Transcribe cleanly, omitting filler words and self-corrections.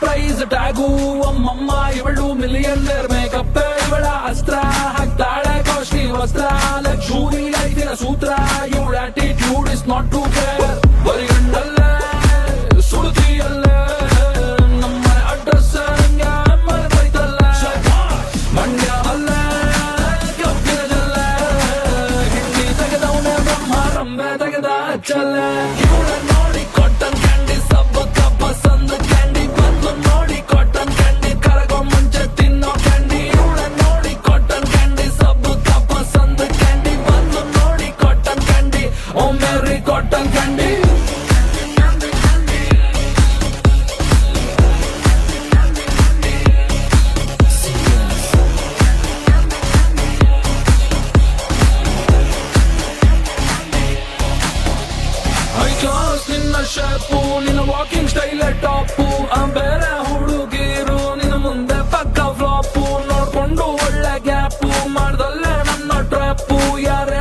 price tag ಅಮ್ಮಮ್ಮ ಇವಳು ಮಿಲಿಯನ್ನೇರ್ makeup ಇವಳ ಅಸ್ತ್ರ ಹಾಕ್ತಾಳೆ ಕಾಸ್ಟ್ಲಿ ವಸ್ತ್ರ ಲಕ್ಸುರಿ ಲೈಫಿನ ಸೂತ್ರ ಇವಳ attitude is not to care ಬರೀ ಗಂಡಲ್ಲೇ ಸುಡುತ್ತಿಯಲ್ಲೇ ನಮ್ಮ ಅಡ್ರೆಸ್ ಬೈತಲ್ಲ ಮಂಡ್ಯ ಅಲ್ಲೇ ಕಬ್ಬಿನ ಜಲ್ಲೆ ಗಿಂಡಿ ತೆಗೆದವನೇ ಬ್ರಹ್ಮ ರಂಬೆ ತೆಗೆದ ಚಲ್ಲೆ ಇವಳ ನೋಡಿ ಕಾಟನ್ ಕ್ಯಾಂಡಿ ಸಬ್ಬ ಕಬ್ಬ ಸಂದ ಕ್ಯಾಂಡಿ ಬಂದು ನೋಡಿ ಕಾಟನ್ ಕ್ಯಾಂಡಿ ಕರಗೋ ಮುಂಚೆ ತಿನ್ನೋ ಕ್ಯಾಂಡಿ ಇವಳ ನೋಡಿ ಕಾಟನ್ ಕ್ಯಾಂಡಿ ಸಬ್ಬ ಕಬ್ಬ ಸಂದ ಕ್ಯಾಂಡಿ ಬಂದು ನೋಡಿ ಕಾಟನ್ ಕ್ಯಾಂಡಿ ಓ ಮೇರಿ ಕಾಟನ್ ಕ್ಯಾಂಡಿ ಹೈ ಕ್ಲಾಸ್ ನಿನ್ನ ಶೇಪು ನಿನ್ನ ವಾಕಿಂಗ್ ಸ್ಟೈಲ್ ಟಾಪು ಬೇರೆ ಹುಡುಗಿರು ನಿನ್ನ ಮುಂದೆ ಪಕ್ಕ ಫ್ಲಾಪು ನೋಡ್ಕೊಂಡು ಒಳ್ಳೆ ಗ್ಯಾಪು ಮಾಡ್ದಲ್ಲೇ ನನ್ನ ಟ್ರ್ಯಾಪು ಯಾರೇ